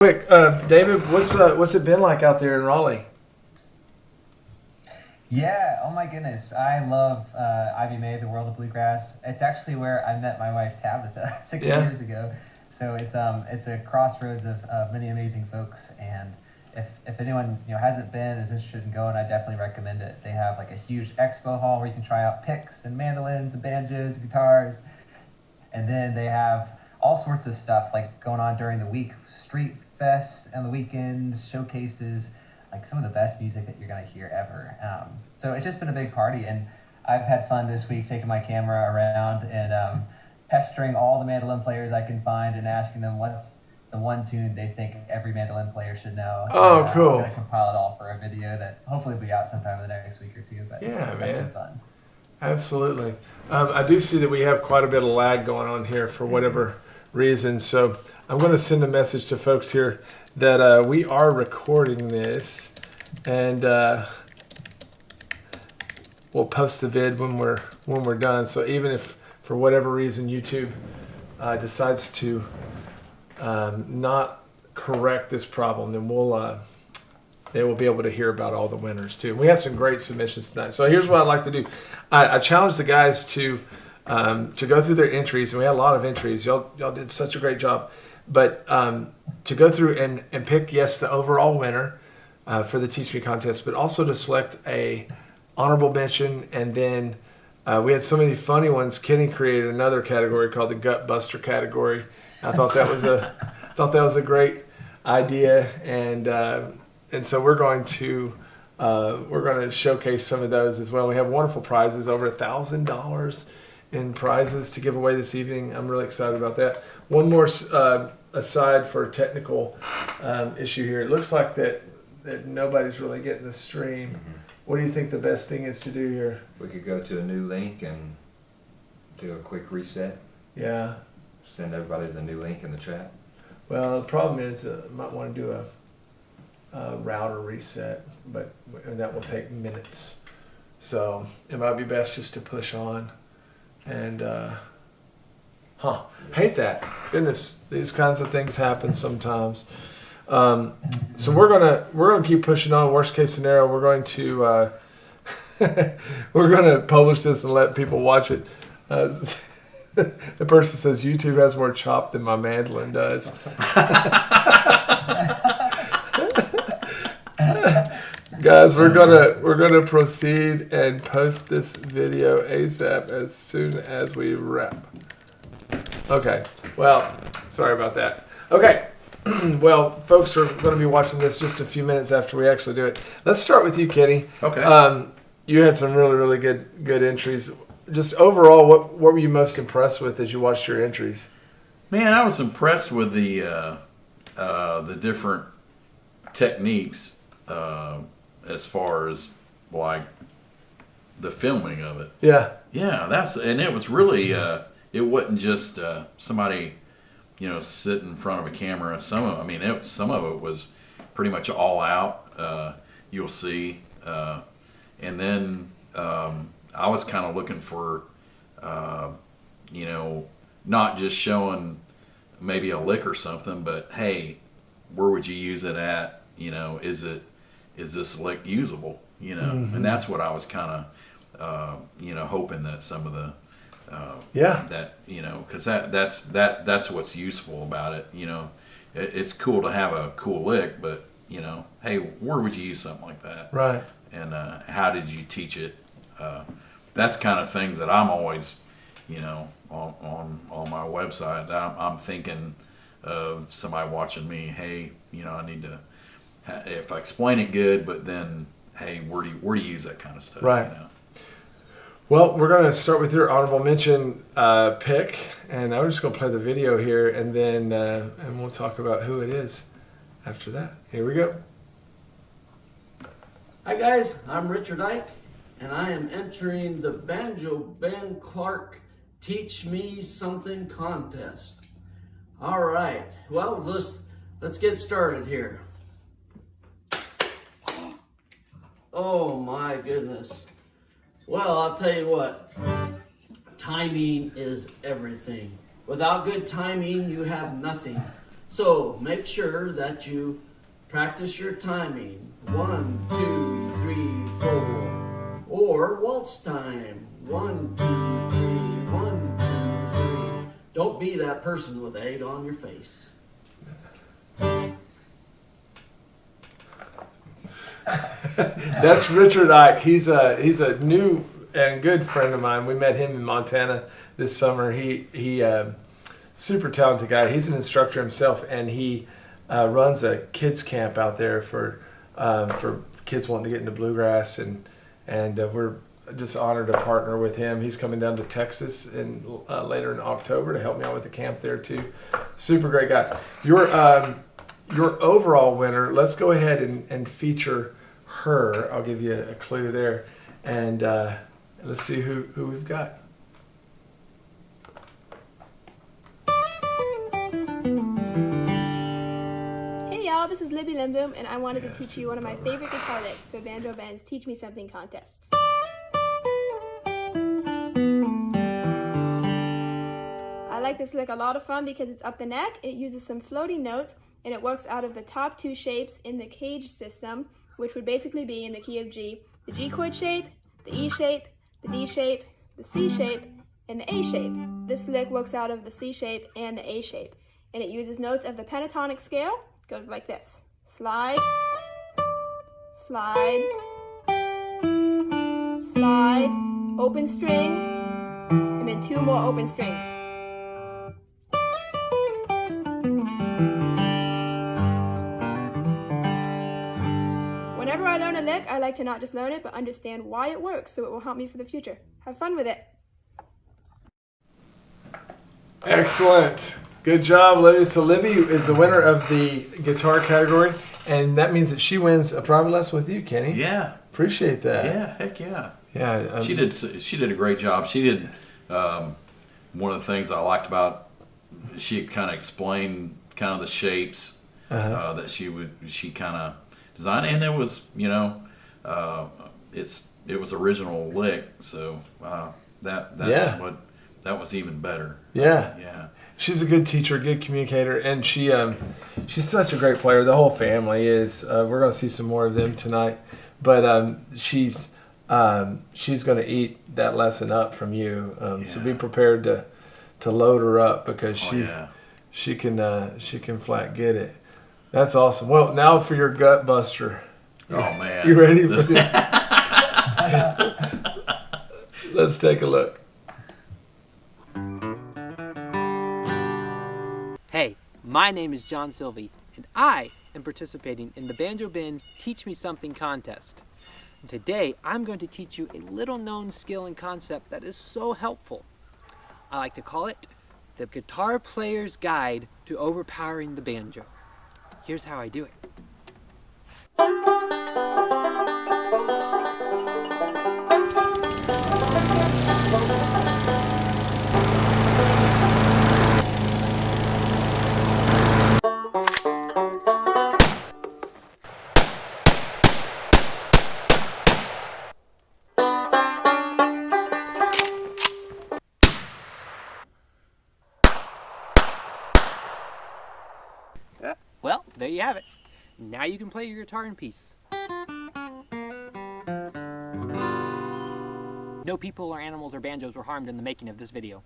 Quick, David, what's it been like out there in Raleigh? Yeah, oh my goodness. I love Ivy May, the World of Bluegrass. It's actually where I met my wife Tabitha 6 years ago. So it's a crossroads of many amazing folks, and if anyone hasn't been, is interested in going, I definitely recommend it. They have like a huge expo hall where you can try out picks and mandolins and banjos, guitars, and then they have all sorts of stuff like going on during the week, street fests and the weekend showcases, like some of the best music that you're going to hear ever. So it's just been a big party, and I've had fun this week taking my camera around and pestering all the mandolin players I can find and asking them what's the one tune they think every mandolin player should know. Oh, and, cool. I'm going to compile it all for a video that hopefully will be out sometime in the next week or two. But Yeah, that's man. been fun. Absolutely. I do see that we have quite a bit of lag going on here for whatever reason. So I'm going to send a message to folks here that we are recording this, and we'll post the vid when we're done. So even if for whatever reason YouTube decides to not correct this problem, then they will be able to hear about all the winners too. We have some great submissions tonight. So here's what I'd like to do. I challenged the guys to go through their entries, and we had a lot of entries. Y'all did such a great job. But to go through and pick, yes, the overall winner for the Teach Me contest, but also to select a honorable mention. And then we had so many funny ones. Kenny created another category called the Gut Buster category. I thought that was a great idea, and so we're going to showcase some of those as well. We have wonderful prizes, over $1,000 in prizes to give away this evening. I'm really excited about that. One more aside for a technical issue here. It looks like that nobody's really getting the stream. Mm-hmm. What do you think the best thing is to do here? We could go to a new link and do a quick reset. Yeah. Send everybody the new link in the chat. Well, the problem is might want to do a router reset, and that will take minutes. So it might be best just to push on. And hate that. Goodness, these kinds of things happen sometimes. So we're gonna keep pushing on. Worst case scenario, we're going to publish this and let people watch it. The person says YouTube has more chop than my mandolin does. Guys, we're gonna proceed and post this video ASAP as soon as we wrap. Okay. Well, sorry about that. Okay. Well, folks are going to be watching this just a few minutes after we actually do it. Let's start with you, Kenny. Okay. You had some really, really good entries. Just overall, what were you most impressed with as you watched your entries? Man, I was impressed with the different techniques as far as like the filming of it. Yeah. Yeah, and it was really it wasn't just somebody sit in front of a camera. Some of it was pretty much all out. You'll see, and then I was kind of looking for not just showing maybe a lick or something, but hey, where would you use it at? Is this lick usable? Mm-hmm. And that's what I was kind of hoping that some of the because that's what's useful about it. It's cool to have a cool lick, but hey, where would you use something like that? Right. And how did you teach it? That's kind of things that I'm always, on my website. That I'm thinking of somebody watching me. Hey, I need to, if I explain it good, but then hey, where do you use that kind of stuff? Right. Well, we're going to start with your honorable mention pick, and I'm just going to play the video here, and then and we'll talk about who it is after that. Here we go. Hi guys, I'm Richard Ike, and I am entering the Banjo Ben Clark Teach Me Something contest. All right, well, let's get started here. Oh my goodness. Well, I'll tell you what, timing is everything. Without good timing, you have nothing. So make sure that you practice your timing. 1, 2, 3, 4. Or waltz time. 1, 2, 3, 1, 2, 3. Don't be that person with egg on your face. That's Richard Ike. He's a new and good friend of mine. We met him in Montana this summer. He super talented guy. He's an instructor himself, and he runs a kids camp out there for kids wanting to get into bluegrass, and we're just honored to partner with him. He's coming down to Texas later in October to help me out with the camp there too. Super great guy. Your overall winner. Let's go ahead and feature her. I'll give you a clue there, and let's see who we've got. Hey y'all, this is Libby Limboom, and I wanted to teach you one of my favorite guitar licks for Banjo Band's Teach Me Something contest. I like this lick a lot of fun because it's up the neck, it uses some floating notes, and it works out of the top two shapes in the cage system, which would basically be in the key of G, the G chord shape, the E shape, the D shape, the C shape, and the A shape. This lick works out of the C shape and the A shape, and it uses notes of the pentatonic scale. It goes like this: slide, slide, slide, open string, and then 2 more open strings. Whenever I learn a lick, I like to not just learn it, but understand why it works, so it will help me for the future. Have fun with it. Excellent. Good job, Libby. So Libby is the winner of the guitar category, and that means that she wins a private lesson with you, Kenny. Yeah. Appreciate that. Yeah. Heck yeah. Yeah. She did a great job. She did one of the things I liked about, she kind of explained kind of the shapes that she kind of designed, and it was it was original lick, so that was even better. Yeah. She's a good teacher, good communicator, and she's such a great player. The whole family is. We're going to see some more of them tonight, but she's going to eat that lesson up from you. So be prepared to load her up, because she can flat get it. That's awesome. Well, now for your gut buster. Oh man, you ready for this? Let's take a look. Hey, my name is John Sylvie, and I am participating in the Banjo Band Teach Me Something contest. And today, I'm going to teach you a little-known skill and concept that is so helpful. I like to call it the Guitar Player's Guide to Overpowering the Banjo. Here's how I do it. Well, there you have it. Now you can play your guitar in peace. No people or animals or banjos were harmed in the making of this video.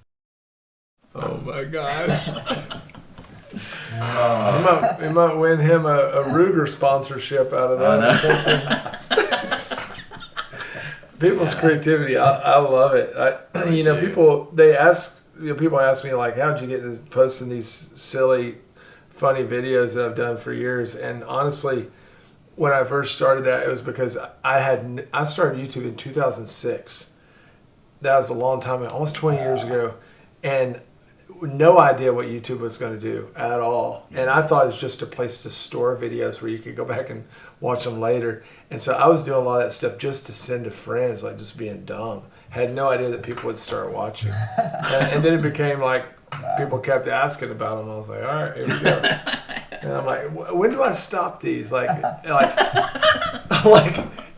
Oh my gosh. We might win him a Ruger sponsorship out of that. People's creativity, I love it. People ask me, like, how'd you get into posting these silly, funny videos that I've done for years? And honestly, when I first started that, it was because I started YouTube in 2006. That was a long time ago, almost 20 years ago, and no idea what YouTube was going to do at all. And I thought it was just a place to store videos where you could go back and watch them later. And so I was doing a lot of that stuff just to send to friends, like just being dumb. Had no idea that people would start watching. And then it became like people kept asking about them. I was like, all right, here we go. And I'm like, when do I stop these? And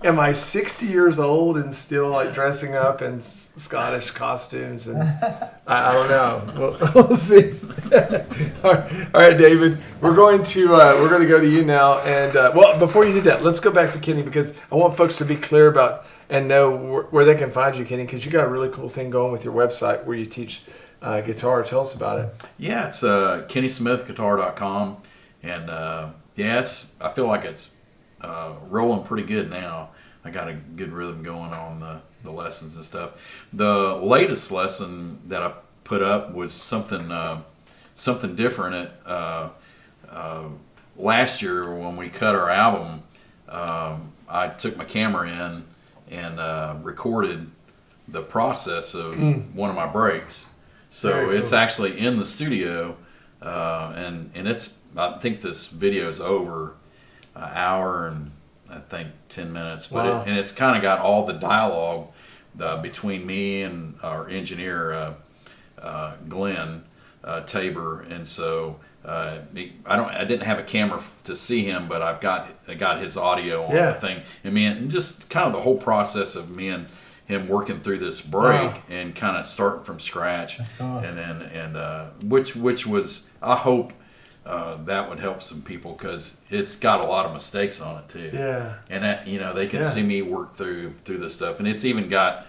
am I 60 years old and still like dressing up in Scottish costumes? And I don't know. We'll see. All right, David, we're going to go to you now. And well, before you do that, let's go back to Kenny, because I want folks to be clear about and know where they can find you, Kenny, because you got a really cool thing going with your website where you teach guitar. Tell us about it. Yeah, it's KennySmithGuitar.com, and yes, I feel like it's rolling pretty good now. I got a good rhythm going on the lessons and stuff. The latest lesson that I put up was something different. Last year when we cut our album, I took my camera in and recorded the process of one of my breaks. So Very it's cool. actually in the studio, and it's, I think this video is over an hour and I think 10 minutes, but Wow. it's kind of got all the dialogue between me and our engineer Glenn Tabor, and so I didn't have a camera to see him, but I got his audio on Yeah. the thing, and just kind of the whole process of me and him working through this break Wow. and kind of starting from scratch, That's cool. and then which was, I hope that would help some people, because it's got a lot of mistakes on it too. Yeah. And that, they can Yeah. see me work through this stuff, and it's even got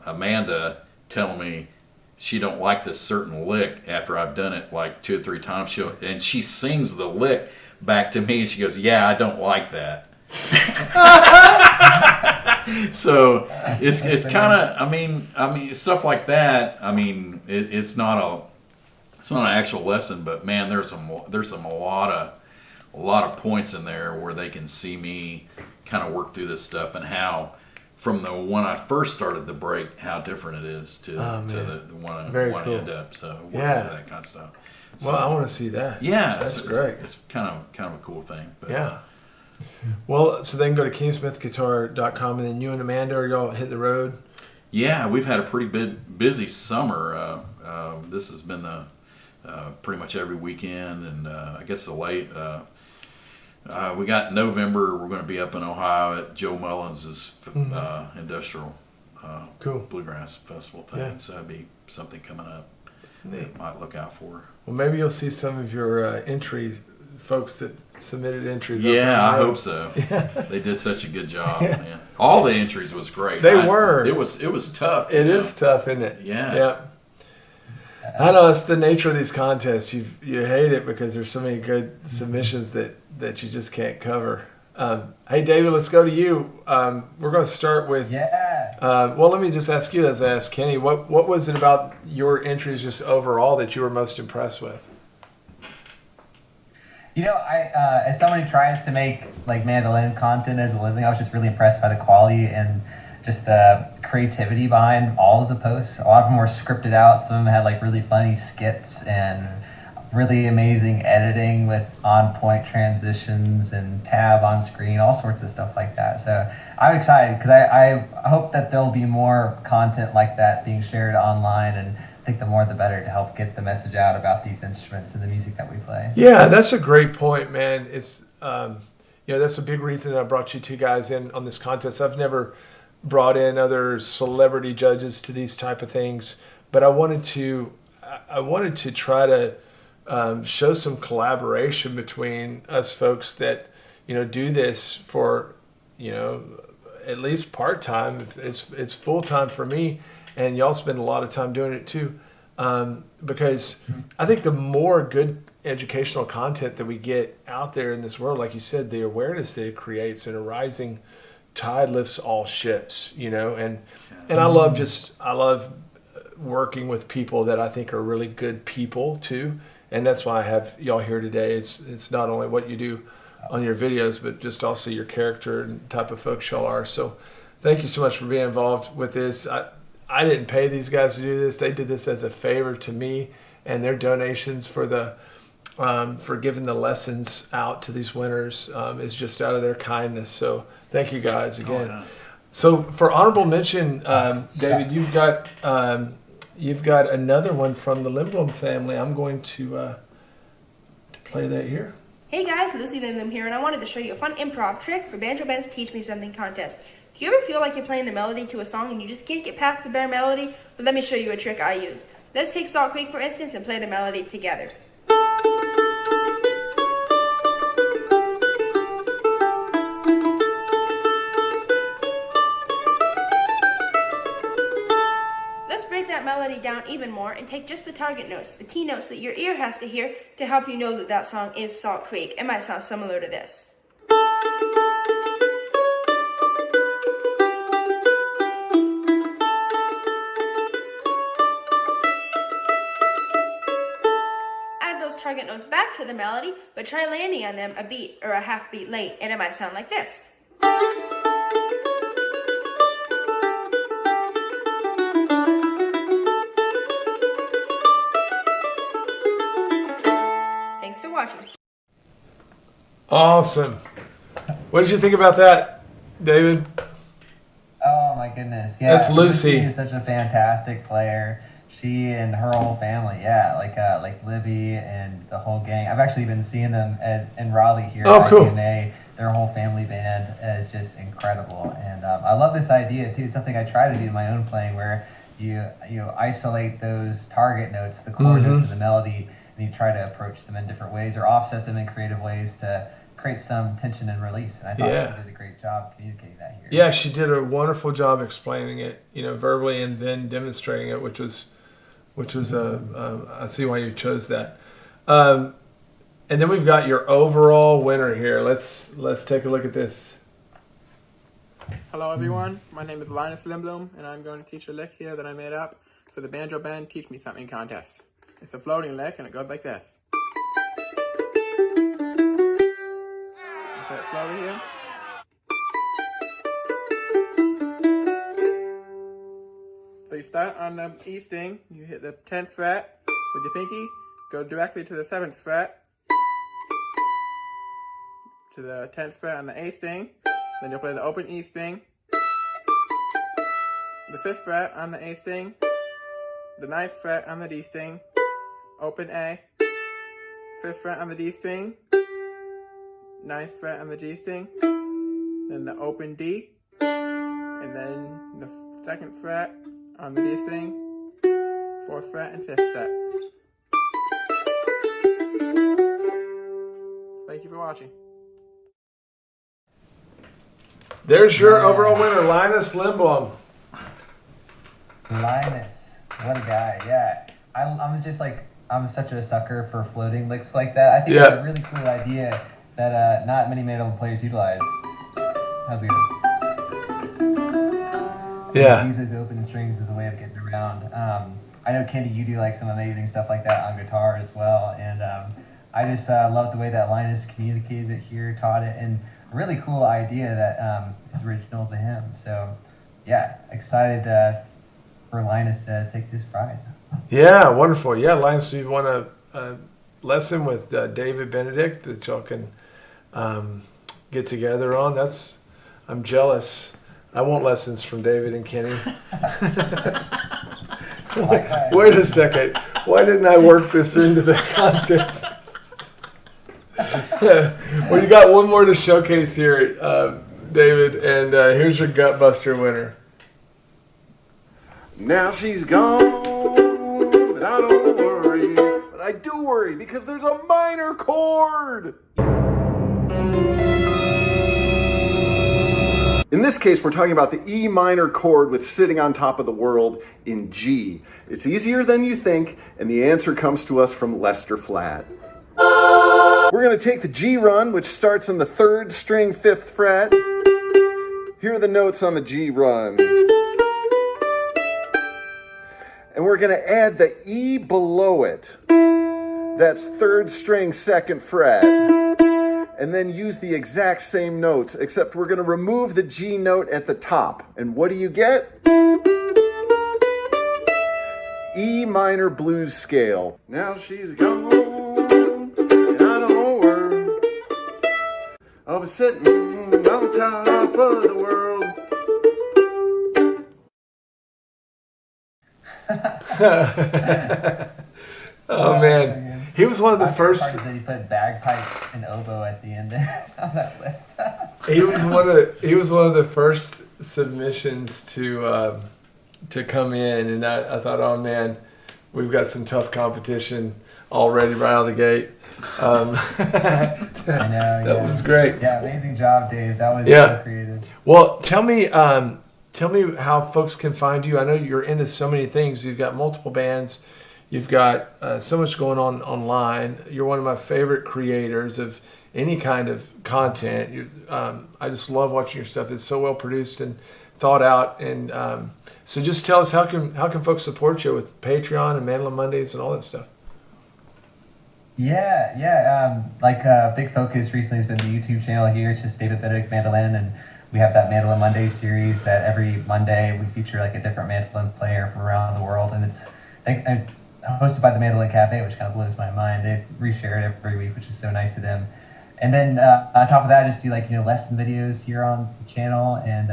Amanda telling me she don't like this certain lick after I've done it like 2 or 3 times. And she sings the lick back to me, and she goes, "Yeah, I don't like that." So it's kind of, I mean stuff like that. It's not an actual lesson, but man, there's a lot of points in there where they can see me kind of work through this stuff, and how from the when I first started the break, how different it is to the one Very I cool. end up. So working Yeah. through that kind of stuff. Well, I want to see that. Yeah, That's it's great. It's kind of a cool thing. But Yeah. Well, so they can go to KennySmithGuitar.com, and then you and Amanda, are y'all hit the road? Yeah, we've had a pretty busy summer. This has been pretty much every weekend, and I guess the late. We got November. We're going to be up in Ohio at Joe Mullins's industrial Cool. bluegrass festival thing. Yeah. So that'd be something coming up. Neat. Might look out for. Well, maybe you'll see some of your entries, folks that submitted entries. up Yeah, on I the road. hope so. They did such a good job, man. All the entries was great. They were. It was tough. It is tough, isn't it? Yeah. Yeah. I know it's the nature of these contests. You hate it because there's so many good submissions that you just can't cover. Hey, David, let's go to you. We're going to start with. Yeah. Well, let me just ask you, as I asked Kenny, what was it about your entries just overall that you were most impressed with? I as someone who tries to make like mandolin content as a living, I was just really impressed by the quality and just the creativity behind all of the posts. A lot of them were scripted out. Some of them had like really funny skits and really amazing editing with on-point transitions and tab on screen, all sorts of stuff like that. So I'm excited because I hope that there'll be more content like that being shared online, and I think the more the better to help get the message out about these instruments and the music that we play. Yeah, that's a great point, man. It's that's a big reason that I brought you two guys in on this contest. I've never brought in other celebrity judges to these type of things, but I wanted to try to show some collaboration between us folks that do this for at least part time. It's full time for me, and y'all spend a lot of time doing it too, because I think the more good educational content that we get out there in this world, like you said, the awareness that it creates, and a rising tide lifts all ships, and I love working with people that I think are really good people too, and that's why I have y'all here today. It's not only what you do on your videos, but just also your character and type of folks y'all are. So thank you so much for being involved with this. I didn't pay these guys to do this. They did this as a favor to me, and their donations for giving the lessons out to these winners is just out of their kindness. So thank you guys again. yeah. So for honorable mention, David, you've got another one from the Lindblom family. I'm going to play that here. Hey guys, Lucy Lindlum here, and I wanted to show you a fun improv trick for Banjo Band's Teach Me Something contest. Do you ever feel like you're playing the melody to a song and you just can't get past the bare melody? Well, let me show you a trick I use. Let's take Salt Creek for instance and play the melody together. Let's break that melody down even more and take just the target notes, the key notes that your ear has to hear to help you know that that song is Salt Creek. It might sound similar to this. Add those target notes back to the melody, but try landing on them a beat or a half beat late, and it might sound like this. Thanks for watching. Awesome. What did you think about that, David? Oh my goodness, yeah. That's Lucy. Is such a fantastic player. She and her whole family, like Libby and the whole gang. I've actually been seeing them in Raleigh here. Oh, cool. IBMA. Their whole family band is just incredible, and I love this idea too. It's something I try to do in my own playing, where you isolate those target notes, the chord notes of the melody, and you try to approach them in different ways or offset them in creative ways to create some tension and release. And I thought she did a great job communicating that here. Yeah, she did a wonderful job explaining it, verbally and then demonstrating it, which was I see why you chose that. And then we've got your overall winner here. Let's take a look at this. Hello everyone, my name is Linus Lindblom, and I'm going to teach a lick here that I made up for the Banjo Band Teach Me Something contest. It's a floating lick and it goes like this. Put it slowly here. So you start on the E string, you hit the 10th fret with your pinky, go directly to the 7th fret, to the 10th fret on the A string, then you'll play the open E string, the 5th fret on the A string, the 9th fret on the D string, open A, 5th fret on the D string, 9th fret on the G string, then the open D, and then the 2nd fret on the D string, 4th fret and 5th fret. Thank you for watching. There's your overall winner, Linus Lindblom. Linus, what a guy! Yeah, I'm such a sucker for floating licks like that. I think it's a really cool idea that not many mandolin players utilize. How's it going? Yeah. Use those open strings as a way of getting around. I know, Kenny, you do like some amazing stuff like that on guitar as well, and I just love the way that Linus communicated it here, taught it, and a really cool idea that is original to him. So, yeah, excited for Linus to take this prize. Yeah, wonderful. Yeah, Linus, you want a lesson with David Benedict that y'all can get together on? I'm jealous. I want lessons from David and Kenny. Wait a second. Why didn't I work this into the contest? Well, you got one more to showcase here, David, and here's your Gut Buster winner. Now she's gone, but I don't worry. But I do worry because there's a minor chord. In this case, we're talking about the E minor chord with sitting on top of the world in G. It's easier than you think, and the answer comes to us from Lester Flatt. We're going to take the G run, which starts on the 3rd string, 5th fret. Here are the notes on the G run. And we're going to add the E below it. That's 3rd string, 2nd fret. And then use the exact same notes, except we're going to remove the G note at the top. And what do you get? E minor blues scale. Now she's gone, and I don't worry. I'll be sitting on top of the world. Oh man, he was was one of the first. That he put bagpipes and oboe at the end there on that list. He was one of the first submissions to come in, and I thought, oh man, we've got some tough competition already right out of the gate. I know. That was great. Yeah, amazing job, Dave. That was so creative. Well, tell me how folks can find you. I know you're into so many things. You've got multiple bands. You've got so much going on online. You're one of my favorite creators of any kind of content. I just love watching your stuff. It's so well produced and thought out. And so just tell us, how can folks support you with Patreon and Mandolin Mondays and all that stuff? Yeah. Like a big focus recently has been the YouTube channel here. It's just David Benedict Mandolin, and we have that Mandolin Monday series that every Monday we feature like a different mandolin player from around the world, and it's hosted by the Mandolin Cafe, which kind of blows my mind. They reshare it every week, which is so nice of them. And then on top of that, I just do like lesson videos here on the channel and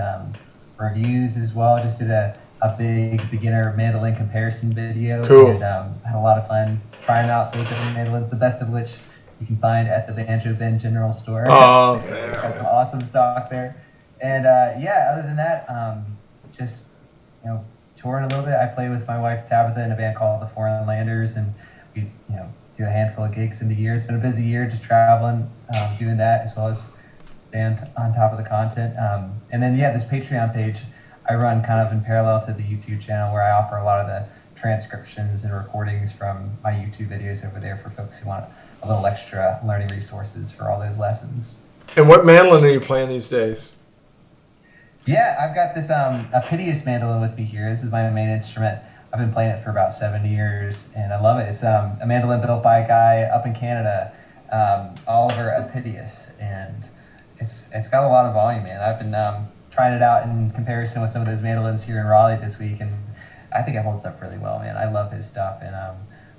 reviews as well. I just did a big beginner mandolin comparison video. Cool. And had a lot of fun trying out those different mandolins, the best of which you can find at the Banjo Bin General Store. Oh, okay. That's some awesome stock there. And other than that, just touring a little bit. I play with my wife Tabitha in a band called the Foreign Landers, and we do a handful of gigs in the year. It's been a busy year just traveling, doing that, as well as staying on top of the content. And then this Patreon page I run kind of in parallel to the YouTube channel, where I offer a lot of the transcriptions and recordings from my YouTube videos over there for folks who want a little extra learning resources for all those lessons. And what mandolin are you playing these days? Yeah, I've got this a Piteous mandolin with me here. This is my main instrument. I've been playing it for about 7 years, and I love it. It's a mandolin built by a guy up in Canada, Oliver Apitius, and it's got a lot of volume, man. I've been trying it out in comparison with some of those mandolins here in Raleigh this week, and I think it holds up really well, man. I love his stuff, and I'm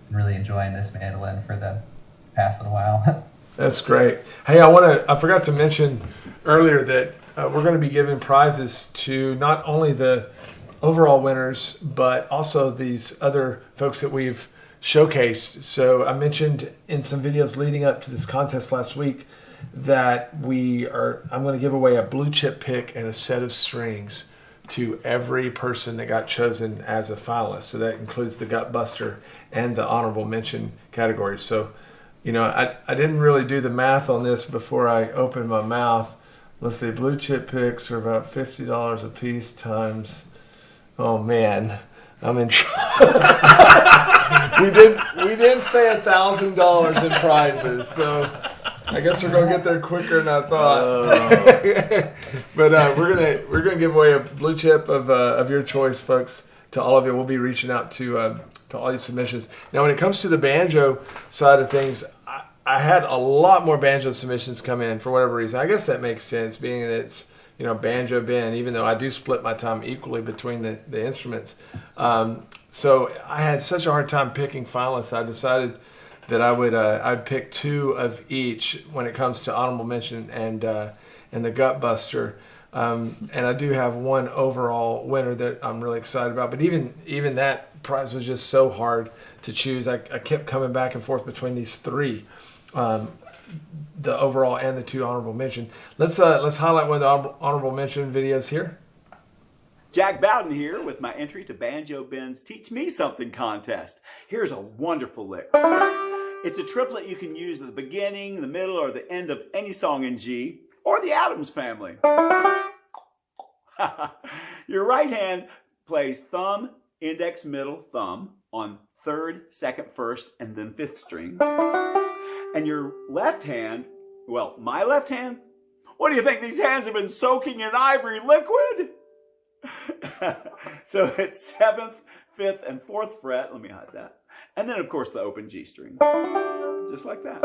really enjoying this mandolin for the past little while. That's great. Hey, I forgot to mention earlier that we're going to be giving prizes to not only the overall winners, but also these other folks that we've showcased. So I mentioned in some videos leading up to this contest last week that I'm going to give away a blue chip pick and a set of strings to every person that got chosen as a finalist. So that includes the gut buster and the honorable mention categories. So, I didn't really do the math on this before I opened my mouth. Let's see, blue chip picks are about $50 a piece times. Oh man, I'm in trouble. we did say $1,000 in prizes, so I guess we're gonna get there quicker than I thought. But we're gonna give away a blue chip of your choice, folks, to all of you. We'll be reaching out to all these submissions. Now, when it comes to the banjo side of things, I had a lot more banjo submissions come in for whatever reason. I guess that makes sense, being that it's Banjo Bin, even though I do split my time equally between the instruments. So I had such a hard time picking finalists. I decided that I'd pick 2 of each when it comes to honorable mention and the gut buster. And I do have 1 overall winner that I'm really excited about. But even that prize was just so hard to choose. I kept coming back and forth between these 3. The overall and the 2 honorable mention. Let's highlight one of the honorable mention videos here. Jack Bowden here with my entry to Banjo Bin's Teach Me Something contest. Here's a wonderful lick. It's a triplet you can use at the beginning, the middle, or the end of any song in G, or the Addams Family. Your right hand plays thumb, index, middle, thumb on 3rd, 2nd, 1st, and then 5th string. And your left hand, well, my left hand, what do you think? These hands have been soaking in ivory liquid? So it's 7th, 5th, and 4th fret. Let me hide that. And then, of course, the open G string. Just like that.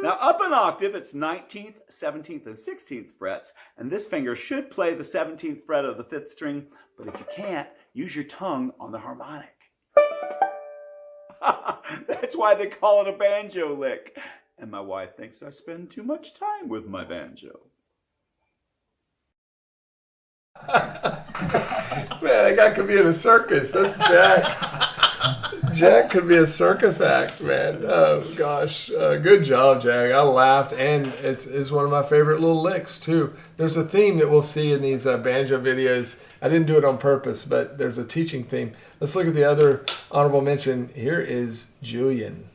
Now, up an octave, it's 19th, 17th, and 16th frets. And this finger should play the 17th fret of the 5th string. But if you can't, use your tongue on the harmonic. That's why they call it a banjo lick. And my wife thinks I spend too much time with my banjo. Man, that guy could be in a circus. That's Jack. Jack could be a circus act, man. Oh gosh, good job, Jack. I laughed, and it's one of my favorite little licks too. There's a theme that we'll see in these banjo videos. I didn't do it on purpose, but there's a teaching theme. Let's look at the other honorable mention. Here is Julian.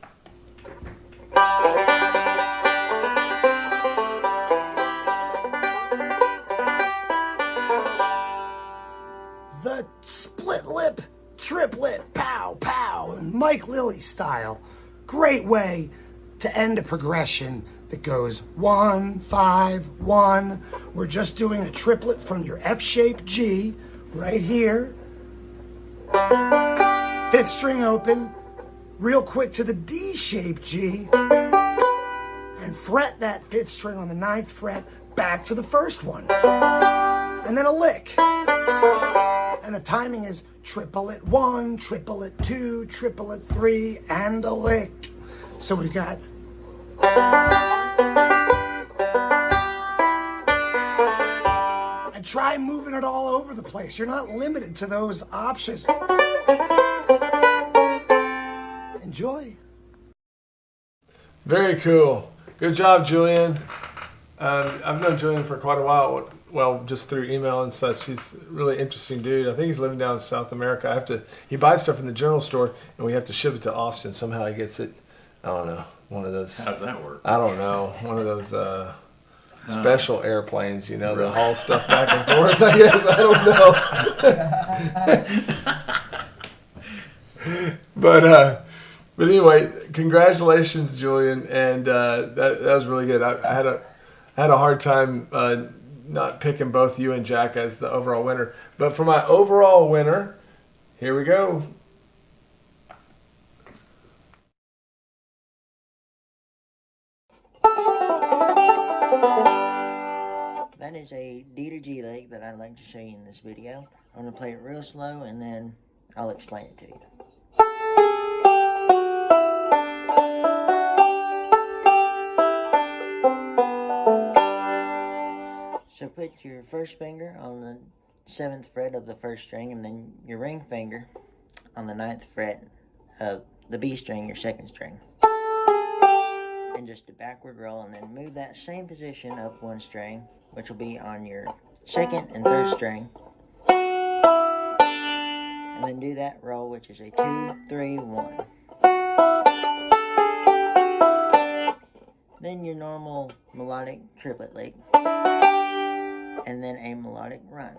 The split lip, triplet, pow, pow, Mike Lilly style. Great way to end a progression that goes 1, 5, 1. We're just doing a triplet from your F-shaped G right here. 5th string open, real quick to the D-shaped G, and fret that 5th string on the 9th fret back to the first one. And then a lick. And the timing is triplet 1, triplet 2, triplet 3, and a lick. So we've got and try moving it all over the place. You're not limited to those options. Enjoy. Very cool. Good job, Julian. I've known Julian for quite a while. Well, just through email and such. He's a really interesting dude. I think he's living down in South America. He buys stuff in the general store, and we have to ship it to Austin. Somehow he gets it. I don't know. One of those. How does that work? I don't know. One of those special airplanes, you know, that haul stuff back and forth. I guess I don't know. But anyway, congratulations, Julian, and that was really good. I had a hard time not picking both you and Jack as the overall winner. But for my overall winner, here we go. That is a D to G lick that I'd like to show you in this video. I'm going to play it real slow and then I'll explain it to you. So put your first finger on the 7th fret of the 1st string and then your ring finger on the 9th fret of the B string, your 2nd string. And just a backward roll and then move that same position up 1 string, which will be on your 2nd and 3rd string. And then do that roll, which is a 2, 3, 1. Then your normal melodic triplet lick. And then a melodic run.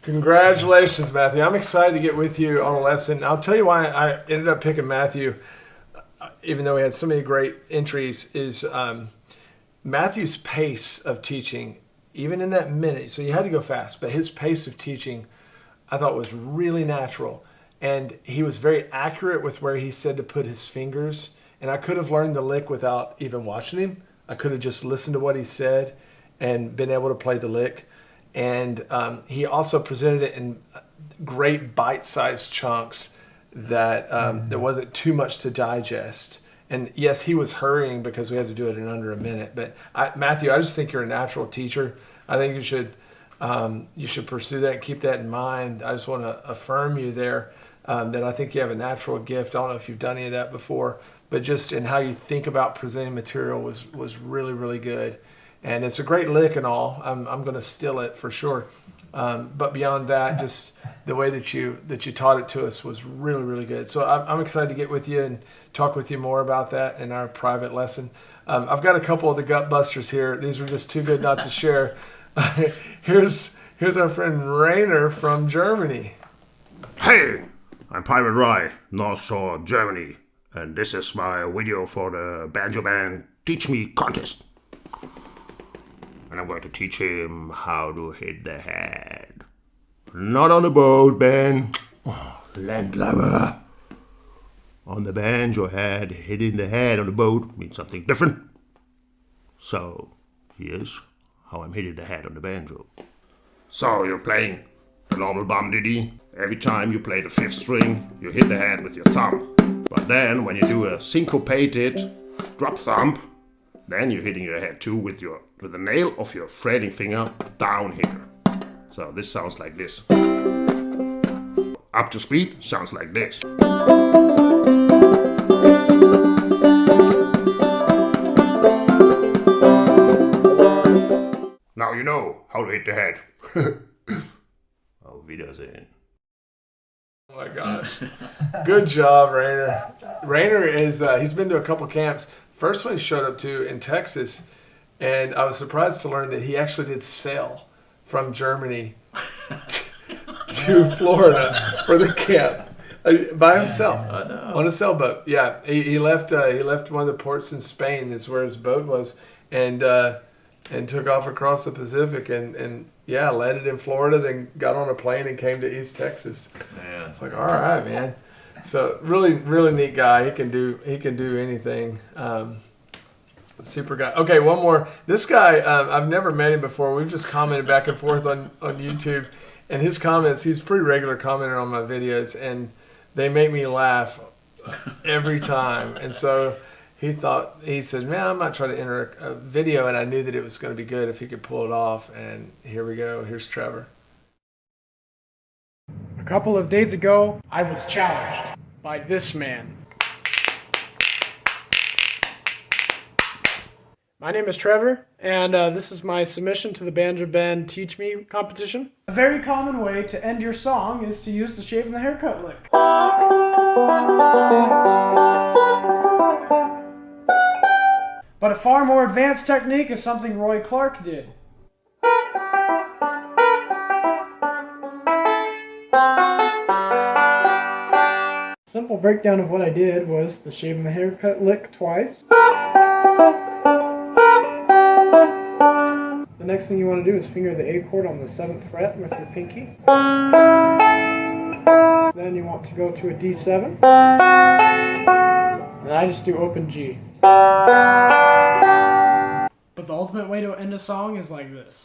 Congratulations, Matthew. I'm excited to get with you on a lesson. I'll tell you why I ended up picking Matthew, even though he had so many great entries, is Matthew's pace of teaching, even in that minute. So you had to go fast, but his pace of teaching I thought was really natural. And he was very accurate with where he said to put his fingers. And I could have learned the lick without even watching him. I could have just listened to what he said and been able to play the lick. And he also presented it in great bite-sized chunks that there wasn't too much to digest. And yes, he was hurrying because we had to do it in under a minute. But Matthew, I just think you're a natural teacher. I think you should pursue that and keep that in mind. I just want to affirm you there. That I think you have a natural gift. I don't know if you've done any of that before, but just in how you think about presenting material was really, really good. And it's a great lick and all. I'm going to steal it for sure. But beyond that, just the way that you taught it to us was really, really good. So I'm excited to get with you and talk with you more about that in our private lesson. I've got a couple of the gut busters here. These were just too good not to share. Here's our friend Rainer from Germany. Hey, I'm Pirate Rai, North Shore, Germany, and this is my video for the Banjo Band Teach Me contest. And I'm going to teach him how to hit the head. Not on the boat, Ben. Oh, landlubber. On the banjo head, hitting the head on the boat means something different. So, here's how I'm hitting the head on the banjo. So, you're playing the normal bum diddy. Every time you play the 5th string, you hit the head with your thumb. But then, when you do a syncopated drop thump, Then you're hitting your head too with the nail of your fretting finger down here. So this sounds like this. Up to speed sounds like this. Now you know how to hit the head. Auf Wiedersehen. Oh my gosh. Good job, Rainer. Rainer is, he's been to a couple camps. First one he showed up to in Texas, and I was surprised to learn that he actually did sail from Germany to Florida for the camp by himself on a sailboat. Yeah, he left one of the ports in Spain, is where his boat was, and took off across the Pacific and yeah, landed in Florida, then got on a plane and came to East Texas. Man, it's like, all right, man. So really neat guy. He can do anything. Super guy. Okay, one more. This guy, I've never met him before. We've just commented back and forth on YouTube, and his comments, he's a pretty regular commenter on my videos, and they make me laugh every time. And so he said, man, I might try to enter a video, and I knew that it was going to be good if he could pull it off. And here we go. Here's Trevor. A couple of days ago, I was challenged by this man. My name is Trevor, and this is my submission to the Banjo Band Teach Me competition. A very common way to end your song is to use the shave and the haircut lick. But a far more advanced technique is something Roy Clark did. Simple breakdown of what I did was the shave and the haircut lick twice. The next thing you want to do is finger the A chord on the 7th fret with your pinky. Then you want to go to a D7. And I just do open G. But the ultimate way to end a song is like this.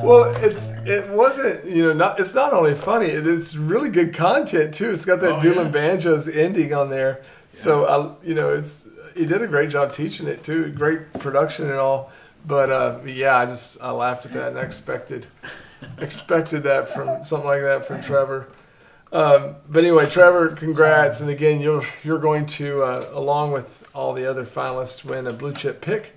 Well, it wasn't, it's not only funny, it's really good content too. It's got that Doolin Banjos ending on there. Yeah. So he did a great job teaching it too. Great production and all. But yeah, I laughed at that, and I expected that from something like that from Trevor. But anyway, Trevor, congrats, and again, you're going to, along with all the other finalists, win a blue chip pick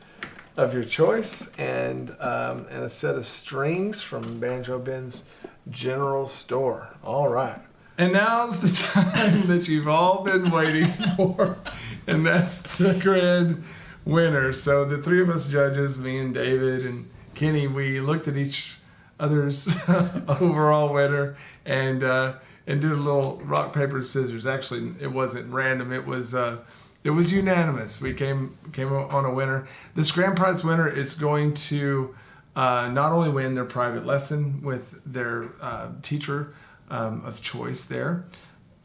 of your choice and a set of strings from Banjo Ben's General Store. All right. And now's the time that you've all been waiting for, and that's the grand winner. So the three of us judges, me and David and Kenny, we looked at each other's overall winner and did a little rock, paper, scissors. Actually, it wasn't random. It was unanimous. We came on a winner. This grand prize winner is going to not only win their private lesson with their teacher of choice there,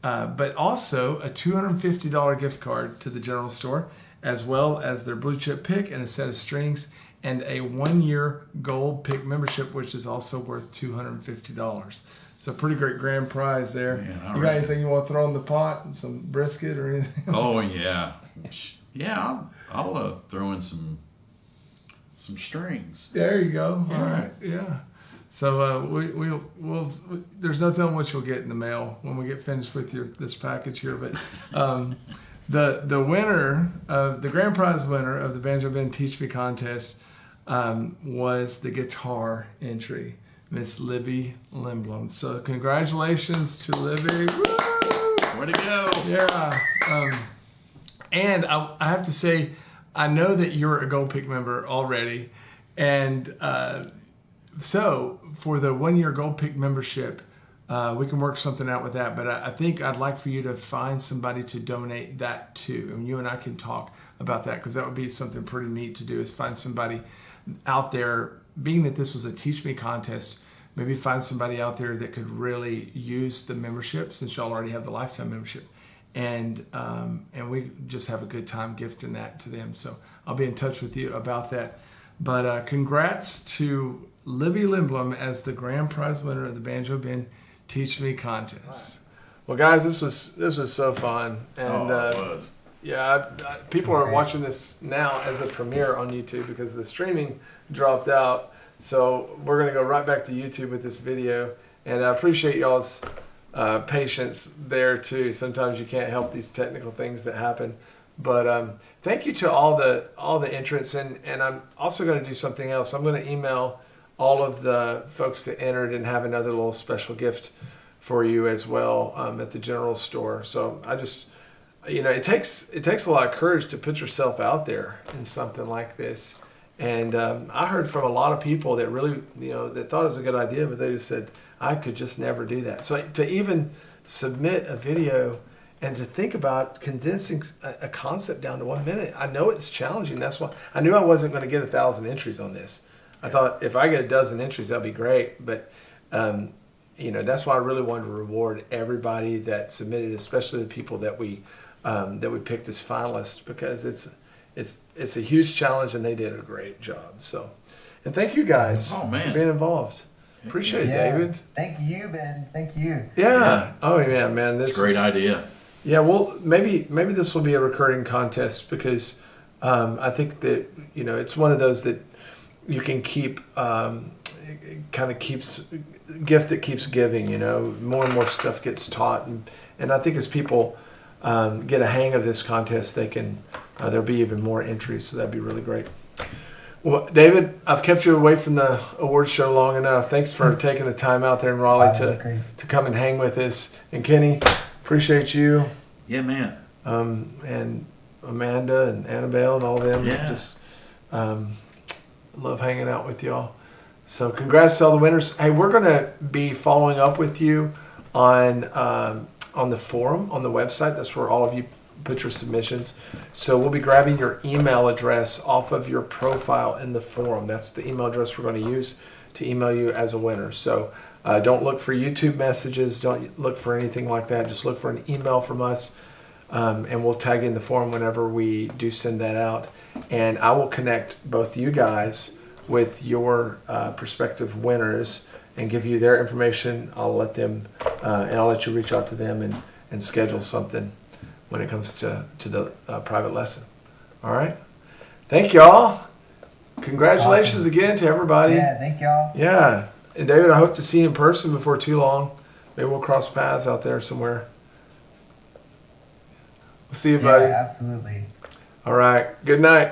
but also a $250 gift card to the General Store, as well as their blue chip pick and a set of strings and a 1-year gold pick membership, which is also worth $250. So pretty great grand prize there. Man, you got anything you want to throw in the pot? Some brisket or anything? Oh yeah, yeah. I'll throw in some strings. There you go. Yeah. All right. Yeah. So we'll there's no telling what you'll get in the mail when we get finished with this package here. But the winner of the grand prize winner of the Banjo Band Teach Me contest was the guitar entry, Miss Libby Lindblom. So congratulations to Libby. Woo! Way to go. Yeah. And I have to say, I know that you're a Gold Pick member already. And so for the 1-year Gold Pick membership, we can work something out with that. But I think I'd like for you to find somebody to donate that to. And you and I can talk about that, because that would be something pretty neat to do, is find somebody out there, being that this was a Teach Me contest, maybe find somebody out there that could really use the membership, since y'all already have the lifetime membership, and we just have a good time gifting that to them. So I'll be in touch with you about that. But congrats to Libby Lindblom as the grand prize winner of the Banjo Ben Teach Me contest. Well, guys, this was so fun, and it was. Yeah, people are watching this now as a premiere on YouTube because the streaming dropped out. So we're going to go right back to YouTube with this video, and I appreciate y'all's patience there too. Sometimes you can't help these technical things that happen, but thank you to all the entrants, and I'm also going to do something else. I'm going to email all of the folks that entered and have another little special gift for you as well at the general store. So I just, it takes a lot of courage to put yourself out there in something like this. And I heard from a lot of people that really, that thought it was a good idea, but they just said, I could just never do that. So to even submit a video and to think about condensing a concept down to 1 minute, I know it's challenging. That's why I knew I wasn't going to get 1,000 entries on this. I thought if I get a dozen entries, that'd be great. But that's why I really wanted to reward everybody that submitted, especially the people that we picked as finalists, because it's a huge challenge and they did a great job. So, and thank you guys for being involved. Appreciate it, David. Thank you, Ben. Thank you. Yeah. Oh yeah, man. This is a great idea. Yeah. Well, maybe this will be a recurring contest because I think that it's one of those that you can keep. It kind of keeps gift that keeps giving. More and more stuff gets taught, and I think as people get a hang of this contest, they can there'll be even more entries. So that'd be really great. Well, David, I've kept you away from the awards show long enough. Thanks for taking the time out there in Raleigh to come and hang with us. And Kenny, appreciate you. Yeah, man. And Amanda and Annabelle and all them. Yeah. Just love hanging out with y'all. So congrats to all the winners. Hey, we're going to be following up with you on the forum, on the website. That's where all of you put your submissions. So we'll be grabbing your email address off of your profile in the forum. That's the email address we're going to use to email you as a winner. So don't look for YouTube messages. Don't look for anything like that. Just look for an email from us, and we'll tag you in the forum whenever we do send that out. And I will connect both you guys with your prospective winners and give you their information. I'll let them, and I'll let you reach out to them and schedule something when it comes to the private lesson. All right. Thank y'all. Congratulations again to everybody. Yeah, thank y'all. Yeah. And David, I hope to see you in person before too long. Maybe we'll cross paths out there somewhere. We'll see you, buddy. Yeah, absolutely. All right. Good night.